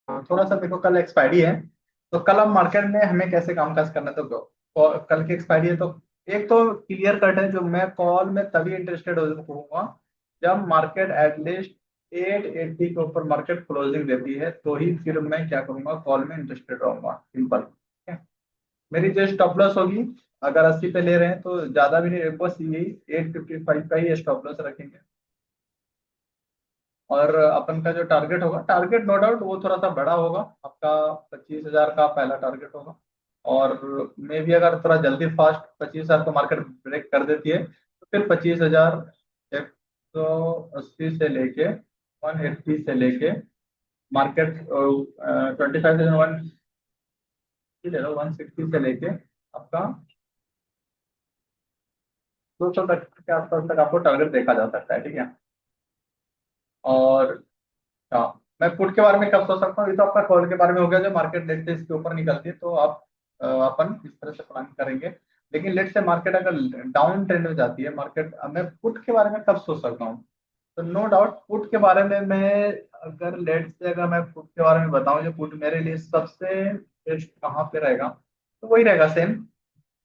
थोड़ा सा देखो, कल एक्सपायरी है, तो कल अब मार्केट में हमें कैसे कामकाज करना है, तो कल की एक्सपायरी है, तो एक तो क्लियर कट है, जो मैं कॉल में तभी इंटरेस्टेड होऊंगा जब मार्केट एटलीस्ट 880 के ऊपर मार्केट क्लोजिंग देती है, तो ही फिर मैं क्या करूंगा, कॉल में इंटरेस्टेड रहूंगा, सिंपल, ठीक है। मेरी जो स्टॉप लॉस होगी, अगर 80 पे ले रहे हैं तो ज्यादा भी नहीं, बस यही 855 का ही स्टॉप लॉस रखेंगे। और अपन का जो टारगेट होगा, टारगेट नो डाउट वो थोड़ा सा बड़ा होगा, आपका 25,000 का पहला टारगेट होगा। और मे भी अगर थोड़ा जल्दी फास्ट 25,000 को मार्केट ब्रेक कर देती है, तो फिर 25,000 180 से लेके 180 से लेके मार्केट 25,000 ले लो, 160 से लेके आपका 200 तक के आसपास तक आपको टारगेट देखा जा सकता है, ठीक है। और हाँ, मैं पुट के बारे में कब सोच सकता हूँ, ये तो आपका कॉल के बारे में हो गया, जो मार्केट लेट से इसके ऊपर निकलती है, तो आप अपन इस तरह से प्लान करेंगे। लेकिन लेट से मार्केट अगर डाउन ट्रेंड में जाती है मार्केट, अब मैं पुट के बारे में कब सोच सकता हूँ, तो नो डाउट पुट के बारे में मैं, अगर लेट से अगर मैं पुट के बारे में बताऊं, जो पुट मेरे लिए सबसे बेस्ट कहाँ पे रहेगा, तो वही रहेगा सेम।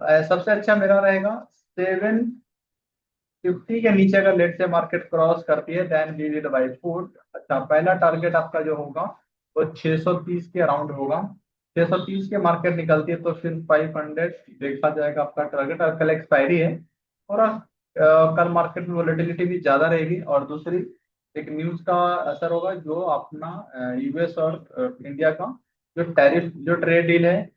सबसे अच्छा मेरा रहेगा 750 के नीचे, अगर लेट से मार्केट क्रॉस करती है then we will buy put. अच्छा, पहला टारगेट आपका जो होगा वो 630 के अराउंड होगा। 630 के मार्केट निकलती है तो फिर 500 देखा जाएगा आपका टारगेट, और कल एक्सपायरी है। और कल मार्केट में वोलेटिलिटी भी ज्यादा रहेगी, और दूसरी एक न्यूज का असर होगा, जो अपना यूएस और इंडिया का जो टैरिफ जो ट्रेड डील है,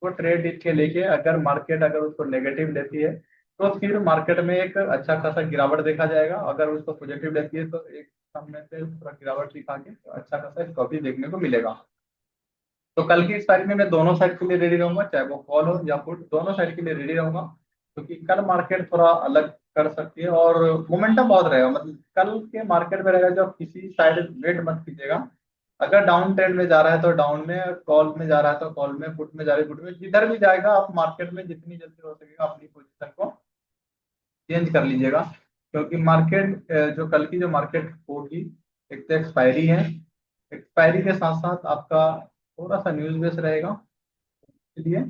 वो ट्रेड डील के लेके अगर मार्केट अगर उसको नेगेटिव लेती है, तो फिर मार्केट में एक अच्छा खासा गिरावट देखा जाएगा। अगर उसको पॉजिटिव लेती है तो एक सामने से पूरा गिरावट दिखा के तो अच्छा खासा स्टॉप देखने को मिलेगा। तो कल की एक्सपायरी में मैं दोनों साइड के लिए रेडी रहूंगा, चाहे वो कॉल हो या पुट, दोनों साइड के लिए रेडी रहूंगा, क्योंकि कल मार्केट थोड़ा अलग कर सकती है और मोमेंटम बहुत रहेगा। मतलब कल के मार्केट में रहेगा, जब किसी साइड वेट मत कीजिएगा। अगर डाउन ट्रेंड में जा रहा है तो डाउन में, कॉल में जा रहा है तो कॉल में, पुट में जा रही है पुट में, जिधर भी जाएगा आप मार्केट में जितनी जल्दी हो सकेगा अपनी पोजीशन को चेंज कर लीजिएगा। क्योंकि मार्केट जो कल की जो मार्केट होगी, एक तो एक्सपायरी है, एक्सपायरी के साथ साथ आपका थोड़ा सा न्यूज बेस रहेगा, इसलिए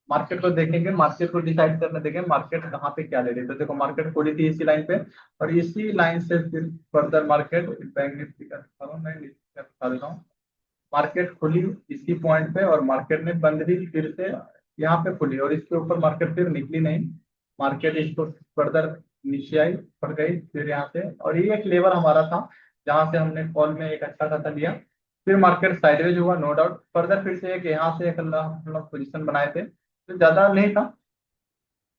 मार्केट को देखेंगे, मार्केट को डिसाइड करने देंगे मार्केट कहाँ पे क्या ले रही है। तो देखो मार्केट खुली थी इसी लाइन पे, और इसी लाइन से फिर फर्दर मार्केट बैंक निफ्टी का दिखा रहा हूँ, मैं निफ्टी का दिखा देता हूँ। मार्केट खुली इसी पॉइंट पे, और मार्केट ने बंद भी फिर से यहाँ पे खुली, और इसके ऊपर मार्केट फिर निकली नहीं, मार्केट इसको फर्दर नीचे आई, पड़ गई फिर यहाँ से, और ये एक लेवल हमारा था जहाँ से हमने कॉल में एक अच्छा खासा लिया। फिर मार्केट साइडवेज हुआ, नो डाउट, फर्दर फिर से एक यहाँ से एक हम लोग पोजिशन बनाए थे, तो ज्यादा नहीं था,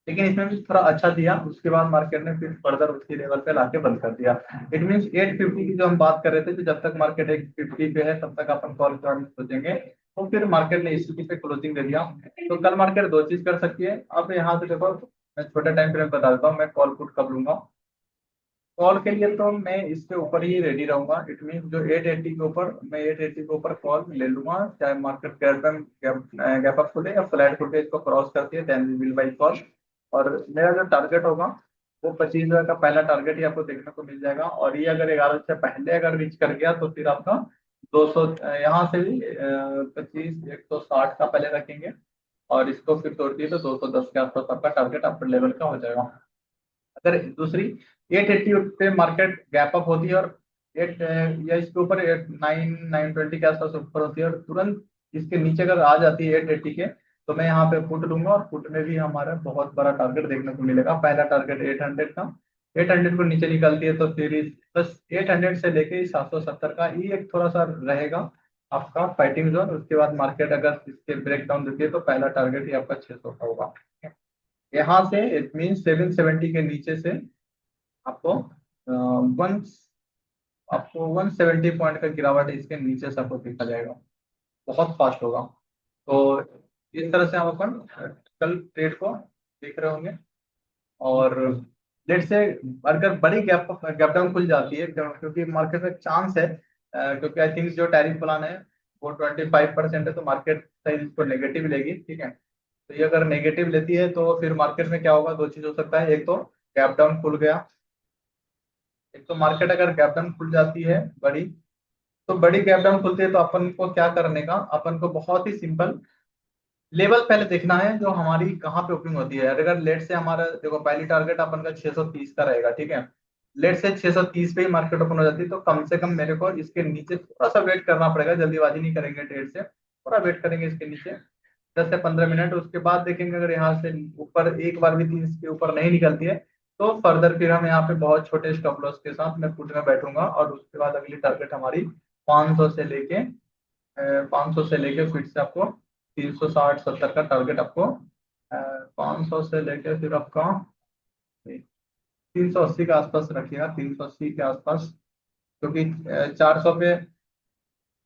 लेकिन इसमें भी थोड़ा अच्छा दिया। उसके बाद मार्केट ने फिर फर्दर उसी लेवल पे लाके बंद कर दिया। इट मीन्स 850 की जो हम बात कर रहे थे, कि जब तक मार्केट 850 पे है तब तक अपन कॉल के बारे में सोचेंगे, तो फिर मार्केट ने इसी पे क्लोजिंग दे दिया। तो कल मार्केट दो चीज कर सकती है। अब यहाँ से देखो, मैं छोटे टाइम फ्रेम बता देता हूँ, मैं कॉल पुट कब लूंगा। कॉल के लिए तो मैं इसके ऊपर ही रेडी रहूंगा, इट मीन जो 880 के ऊपर, मैं 880 के ऊपर कॉल ले लूंगा, चाहे मार्केट गैप अप खुले या फ्लैट खुले, इसको क्रॉस करती है then we will buy call. और मेरा जो टारगेट होगा वो 25,000 का पहला टारगेट ही आपको देखने को मिल जाएगा, और ये अगर 11 से पहले अगर रीच कर गया तो फिर आपका 200 यहाँ से भी 25 160 का पहले रखेंगे, और इसको फिर तोड़ दिए तो 210 के आसपास आपका टारगेट अपर लेवल का हो जाएगा। अगर दूसरी 880 पे मार्केट गैप अप होती है, और एट या इसके ऊपर 9 920 के आसपास ऊपर होती है, और तुरंत इसके नीचे अगर आ जाती है 880 के, तो मैं यहाँ पे पुट लूंगा, और पुट में भी हमारा बहुत बड़ा टारगेट देखने को मिलेगा। पहला टारगेट 800 का, 800 को नीचे निकलती है तो फिर बस 800 से लेके 770 का ये एक थोड़ा सा रहेगा आपका फाइटिंग जोन। उसके बाद मार्केट अगर इसके ब्रेक डाउन देती है तो पहला टारगेट ही आपका 600 का होगा। यहाँ से इट मीन 770 के नीचे से आपको वन आपको 170 पॉइंट का गिरावट इसके नीचे से आपको देखा जाएगा, बहुत फास्ट होगा। तो इस तरह से हम अपन कल ट्रेड को देख रहे होंगे। और लेट से अगर बड़ी गैप गैप डाउन खुल जाती है, क्योंकि मार्केट में चांस है, क्योंकि आई थिंक जो टैरिफ प्लान है वो 25% है, तो मार्केट शायद इसको नेगेटिव लेगी, ठीक है। तो ये अगर नेगेटिव लेती है तो फिर मार्केट में क्या होगा, दो चीज हो सकता है, एक तो गैप डाउन खुल गया, एक तो मार्केट अगर गैप डाउन खुल जाती है बड़ी, तो बड़ी गैप डाउन खुलती है तो अपन को क्या करने का, अपन को बहुत ही सिंपल लेवल पहले देखना है जो हमारी कहाँ पे ओपनिंग होती है। अगर लेट से हमारा देखो पहली टारगेट अपन का 630 का रहेगा, ठीक है। लेट से 630 पे ही मार्केट ओपन हो जाती है तो कम से कम मेरे को इसके नीचे थोड़ा सा वेट करना पड़ेगा, जल्दीबाजी नहीं करेंगे ट्रेड से, थोड़ा वेट करेंगे इसके नीचे 10 से 15 मिनट। उसके बाद देखेंगे अगर यहाँ से ऊपर एक बार भी 30 के ऊपर नहीं निकलती है तो फर्दर फिर हम यहाँ पे बहुत छोटे स्टॉप लॉस के साथ मैं पुट में बैठूंगा। और उसके बाद अगली टारगेट हमारी 500 से लेके 500 से लेके फिर से आपको 360-70 का टारगेट आपको 500 से लेके फिर आपका 380 के आसपास रखिएगा, 380 के आसपास। क्योंकि 400 पे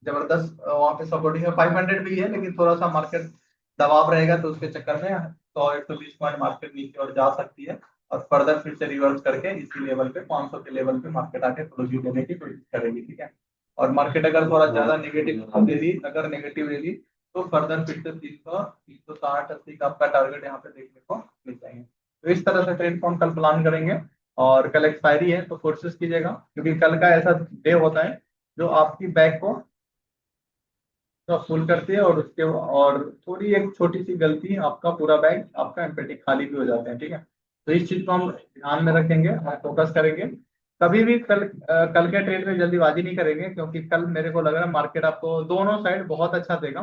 जबरदस्त वहां पे सपोर्टिंग है, 500 भी है लेकिन थोड़ा सा मार्केट दबाव रहेगा तो उसके चक्कर में 100-120 पॉइंट मार्केट नीचे और जा सकती है। और फर्दर फिर से रिवर्स करके इसी लेवल पे 500 के लेवल पे मार्केट आके क्लोजिंग देने की कोशिश करेगी, ठीक है। और मार्केट अगर थोड़ा ज्यादा नेगेटिव दे दी, अगर नेगेटिव दे दी तो फर्दर फिर से 360-80 का आपका टारगेट यहाँ पे देखने को मिल जाएंगे। तो इस तरह से ट्रेड को हम कल प्लान करेंगे। और कल एक्सपायरी है तो कोशिश कीजिएगा, क्योंकि कल का ऐसा डे होता है जो आपकी बैग को तो फुल करती है और उसके और थोड़ी एक छोटी सी गलती आपका पूरा बैग आपका एम्प्टी खाली भी हो जाते हैं, ठीक है। तो इस चीज को हम ध्यान में रखेंगे और फोकस करेंगे। कभी भी कल के ट्रेड में जल्दीबाजी नहीं करेंगे, क्योंकि कल मेरे को लग रहा है मार्केट आपको दोनों साइड बहुत अच्छा देगा।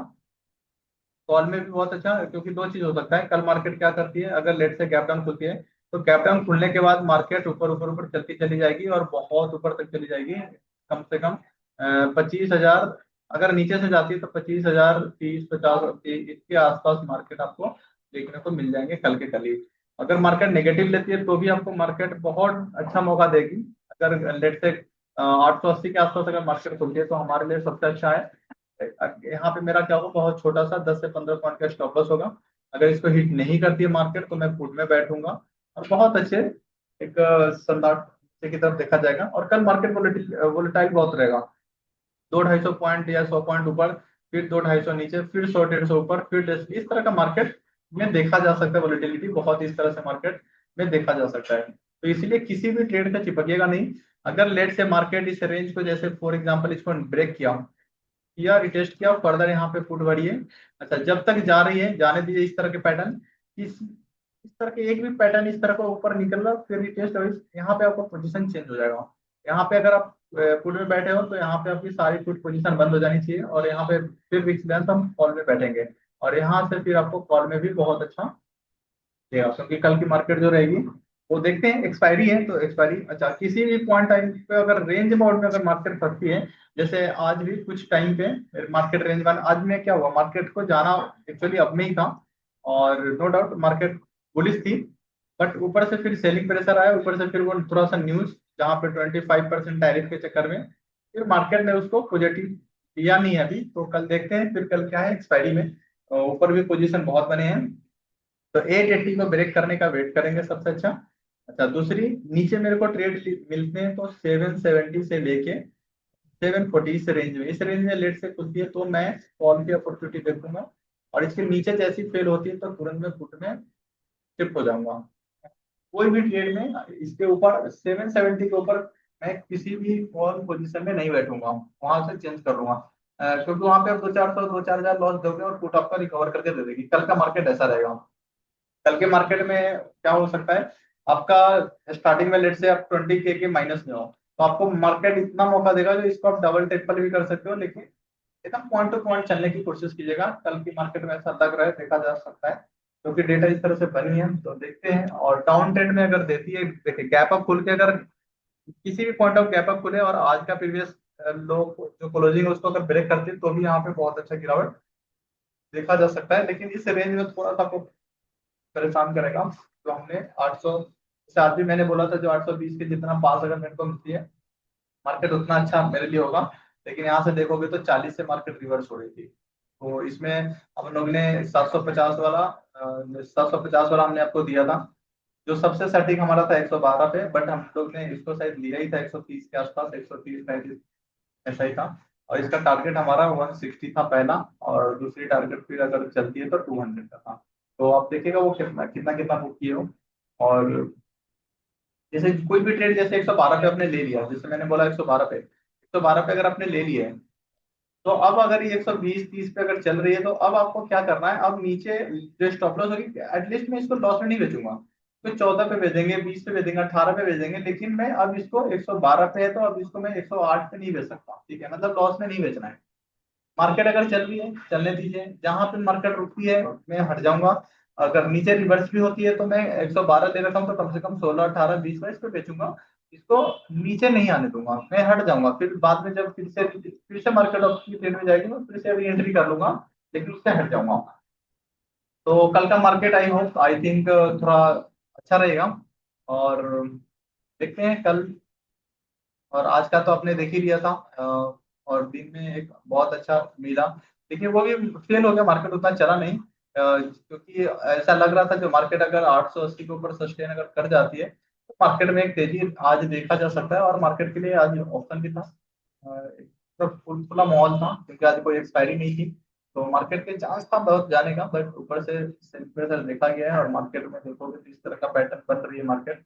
कॉल में भी बहुत अच्छा, क्योंकि दो चीज हो सकता है कल मार्केट क्या करती है, अगर लेट से गैप डाउन खुलती है तो गैप डाउन खुलने के बाद मार्केट ऊपर ऊपर ऊपर चलती चली जाएगी और बहुत ऊपर तक चली जाएगी। कम से कम 25,000, अगर नीचे से जाती है तो 25,000, 30, 50 इसके आसपास मार्केट आपको देखने को मिल जाएंगे कल के कल ही। अगर मार्केट नेगेटिव लेती है तो भी आपको मार्केट बहुत अच्छा मौका देगी। अगर लेट से 880 के आसपास अगर मार्केट खुलती है तो हमारे लिए सबसे अच्छा है। यहाँ पे मेरा क्या होगा, बहुत छोटा सा 10 से 15 पॉइंट का स्टॉप लॉस होगा। अगर इसको हिट नहीं करती है मार्केट तो मैं पुट में बैठूंगा और बहुत अच्छे एक संदाट की तरफ देखा जाएगा। और कल मार्केट वोलेटाइल बहुत रहेगा, 200-250 पॉइंट या 100 पॉइंट ऊपर, फिर 200-250 नीचे, फिर 100-150 ऊपर, फिर इस तरह का मार्केट में देखा जा सकता है। वोलेटिलिटी बहुत इस तरह से मार्केट में देखा जा सकता है। तो इसीलिए किसी भी ट्रेड का चिपकिएगा नहीं। अगर लेट से मार्केट इस रेंज को जैसे फॉर एग्जांपल इसको ब्रेक किया रिटेस्ट किया, फर्दर यहाँ पे फुट बढ़िए। अच्छा, जब तक जा रही है जाने दीजिए इस तरह के पैटर्न। इस तरह के एक भी पैटर्न इस तरह का ऊपर निकल रहा फिर रिटेस्ट, और यहाँ पे आपका पोजीशन चेंज हो जाएगा। यहाँ पे अगर आप फुट में बैठे हो तो यहाँ पे आपकी सारी फुट पोजीशन बंद हो जानी चाहिए और यहाँ पे फिर विक्स लेंथ हम कॉल में बैठेंगे। और यहाँ से फिर आपको कॉल में भी बहुत अच्छा देगा, क्योंकि कल की मार्केट जो रहेगी वो देखते हैं। एक्सपायरी है तो एक्सपायरी, अच्छा किसी भी पॉइंट टाइम पे अगर रेंज बाउंड में अगर मार्केट फंसती है, जैसे आज भी कुछ टाइम पे मार्केट रेंज बाउंड, आज में क्या हुआ, मार्केट को जाना एक्चुअली अब में ही था और नो डाउट मार्केट बुलिश थी। बट ऊपर से फिर सेलिंग प्रेशर आया, ऊपर से फिर वो थोड़ा सा न्यूज जहाँ पे 25% टैरिफ के चक्कर में फिर मार्केट ने उसको पॉजिटिव दिया नहीं है अभी। तो कल देखते हैं फिर कल क्या है एक्सपायरी में। ऊपर भी पोजीशन बहुत बने हैं तो 880 को ब्रेक करने का वेट करेंगे सबसे अच्छा। अच्छा, दूसरी नीचे मेरे को ट्रेड मिलते हैं तो 770 से लेके 740 इस रेंज में, इस रेंज में लेट से खुलती है तो मैं कॉल की अपॉर्चुनिटी देखूंगा। और इसके नीचे जैसी फेल होती है तो तुरंत में पुट में शिफ्ट हो जाऊंगा। कोई भी ट्रेड में इसके ऊपर 770 के ऊपर मैं किसी भी कॉल पोजीशन में नहीं बैठूंगा, वहां से चेंज कर लूंगा। क्योंकि वहां पे आप 2-4 लॉस दोगे और पुट आपका रिकवर करके दे देगी। कल का मार्केट ऐसा रहेगा। कल के मार्केट में क्या हो सकता है, आपका स्टार्टिंग में लेट से आप 20K के माइनस में हो तो आपको मार्केट इतना मौका देगा जो इसको आप डबल ट्रिपल भी कर सकते हो। लेकिन एकदम पॉइंट टू पॉइंट चलने की कोशिश कीजिएगा। कल की मार्केट में ऐसा लग रहा है, देखा जा सकता है क्योंकि डेटा इस तरह से बनी है तो देखते हैं। और डाउन ट्रेंड में अगर देती है, देखिए गैप अप खुल के अगर किसी भी पॉइंट ऑफ गैप अप खुले और आज का प्रीवियस लो जो क्लोजिंग है उसको अगर ब्रेक करती है तो भी यहाँ पे बहुत अच्छा गिरावट देखा जा सकता है। लेकिन इस रेंज में थोड़ा सा आपको परेशान करेगा। तो हमने 800 से, आज भी मैंने बोला था जो 820 के जितना पास अगर मेरे को मिलती है मार्केट उतना अच्छा मेरे लिए होगा। लेकिन यहाँ से देखोगे तो 40 से मार्केट रिवर्स हो रही थी। तो इसमें हम लोग ने 750 वाला हमने आपको दिया था जो सबसे सटीक हमारा था 112 पे। बट हम लोग ने इसको शायद लिया ही था 130 के आसपास, 130-135 ऐसा ही था। और इसका टारगेट हमारा 160 था पहला, और दूसरी टारगेट फिर अगर चलती है तो 200 का था। तो आप देखिएगा वो कितना कितना कितना बुक किए हो। और जैसे कोई भी ट्रेड जैसे 112 पे आपने ले लिया, जैसे मैंने बोला 112 पे, 112 पे अगर आपने ले लिया है तो अब अगर ये 120-30 पे अगर चल रही है, तो अब आपको क्या करना है, अब नीचे जो स्टॉप लॉस होगी, एटलीस्ट मैं इसको लॉस में नहीं बेचूंगा। तो 14 पे बेचेंगे, 20 पे बेचेंगे, 18 पे बेचेंगे, लेकिन मैं अब इसको 112 पे है तो अब इसको मैं 108 पे नहीं बेच सकता, ठीक है, मतलब लॉस में नहीं बेचना है। मार्केट अगर चल रही है चलने दीजिए, जहां पे मार्केट रुकती है मैं हट जाऊंगा। अगर नीचे रिवर्स भी होती है तो मैं 112 ले रखा हूँ, तो कम से कम 16, 18, 20 में इसको बेचूंगा। इसको नीचे नहीं आने दूंगा, मैं हट जाऊंगा, फिर बाद में जब फिर से मार्केट की ट्रेड में जाएगी, मैं फिर से अभी एंट्री कर लूंगा, लेकिन उससे हट जाऊंगा। तो कल का market I hope I think थोड़ा अच्छा रहेगा। और देखते हैं कल। और आज का तो आपने देख ही लिया था। और दिन में एक बहुत अच्छा मिला, लेकिन वो भी फेल हो गया, मार्केट उतना चला नहीं। क्योंकि ऐसा लग रहा था जो मार्केट अगर 880 के ऊपर सस्टेन अगर कर जाती है, तो मार्केट में एक तेजी आज देखा जा सकता है, और मार्केट के लिए आज ऑप्शन भी था। एक तो खुला माहौल था, क्योंकि आज कोई एक्सपायरी नहीं थी। तो मार्केट के चांस था बहुत जाने का, बट ऊपर से सेल प्रेशर देखा गया है, और मार्केट में देखोगे तो इस तरह का पैटर्न बन रही है मार्केट,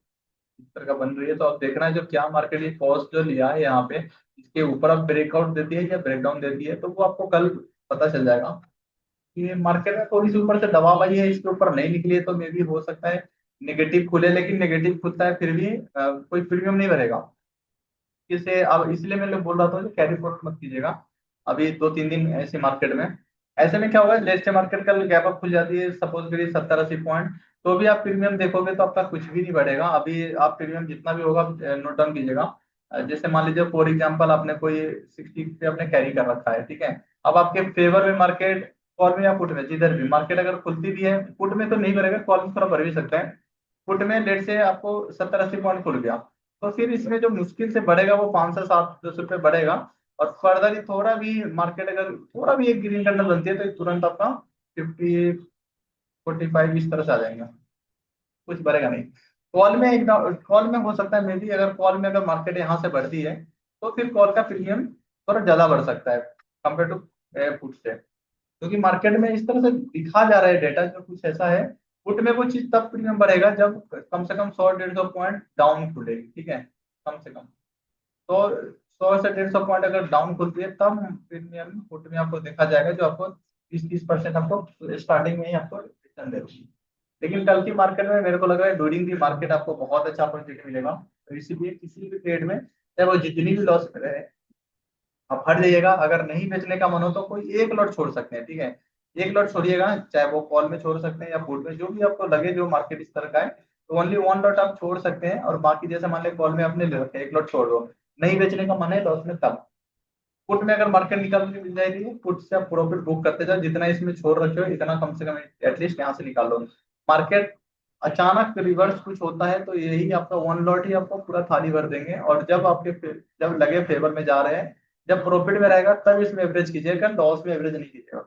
इस तरह का बन रही है। तो अब देखना है जो क्या मार्केट ये कॉस्ट जो लिया है यहाँ पे, इसके ऊपर अब ब्रेकआउट देती है या ब्रेकडाउन देती है, तो वो आपको कल पता चल जाएगा। कि मार्केट में थोड़ी सी ऊपर से दबाव आई है, इसके ऊपर नहीं निकली है, तो मे भी हो सकता है नेगेटिव खुले, लेकिन नेगेटिव खुलता है फिर भी कोई प्रीमियम नहीं भरेगा। इसे अब इसलिए मैं बोल रहा था कि कैरी फॉरवर्ड मत कीजिएगा अभी 2-3 दिन ऐसे मार्केट में। ऐसे में क्या होगा, जैसे मार्केट कल गैप अप खुल जाती है सपोज करिए 70-80 पॉइंट, तो भी आप प्रीमियम देखोगे तो आपका कुछ भी नहीं बढ़ेगा। अभी आप प्रीमियम जितना भी होगा नोट डाउन कीजिएगा। जैसे मान लीजिए फॉर एग्जाम्पल आपने कोई 60 पे आपने कैरी कर रखा है, ठीक है। अब आपके फेवर में मार्केट, कॉल में या पुट में, जिधर भी मार्केट अगर खुलती भी है, पुट में तो नहीं भरेगा, कॉल में थोड़ा भर भी सकता है। पुट में लेट से आपको 70-80 पॉइंट खुल गया, तो फिर इसमें जो मुश्किल से बढ़ेगा वो 500-700 रुपये बढ़ेगा। और फर्दर थोड़ा भी मार्केट अगर थोड़ा भी एक ग्रीन कैंडल बनती है, तो ये तुरंत आपका 50-45 इस तरह से आ जाएगा, कुछ बढ़ेगा नहीं। कॉल में एक कॉल में हो सकता है मे बी, अगर कॉल में अगर मार्केट यहाँ से बढ़ती है, तो फिर कॉल का प्रीमियम थोड़ा ज्यादा बढ़ सकता है कंपेयर टू पुट से। क्योंकि मार्केट में इस तरह से दिखा जा रहा है डेटा जो कुछ ऐसा है। पुट में वो चीज तब प्रीमियम बढ़ेगा जब कम से कम 100-150 पॉइंट डाउन खुलेगी, ठीक है, कम से कम। तो 100 से 150 पॉइंट अगर डाउन खुलती है, तब प्रीमियम पुट में आपको देखा जाएगा, जो आपको 20-30% आपको स्टार्टिंग में ही आपको रिटर्न देगी। लेकिन कल की मार्केट में मेरे को लग रहा है ड्यूरिंग दी मार्केट आपको बहुत अच्छा अपॉर्चुनिटी मिलेगा, तो इसीलिए किसी भी ट्रेड में चाहे वो जितनी भी लॉस रहे, आप हट जाइएगा। अगर नहीं बेचने का मन हो तो कोई एक लॉट छोड़ सकते हैं, ठीक है। एक लॉट छोड़िएगा, चाहे वो कॉल में छोड़ सकते हैं या पुट में, जो भी आपको लगे, जो मार्केट इस तरह का है, तो ओनली वन लॉट आप छोड़ सकते हैं। और बाकी जैसे मान लिया कॉल में आपने ले रखे, एक लॉट छोड़ दो, नहीं बेचने का मन है लॉस में, तब पुट में अगर मार्केट निकाल के मिल जाएगी, पुट से आप प्रॉफिट बुक करते जाओ, जितना इसमें छोड़ रखे हो इतना कम से कम एटलीस्ट यहाँ से निकाल लो। मार्केट अचानक रिवर्स कुछ होता है, तो यही आपका वन लॉट ही आपको पूरा थाली भर देंगे। और जब जब लगे फेवर में जा रहे हैं, जब प्रॉफिट में रहेगा, तब इसमें एवरेज कीजिएगा, लॉस में एवरेज नहीं कीजिएगा।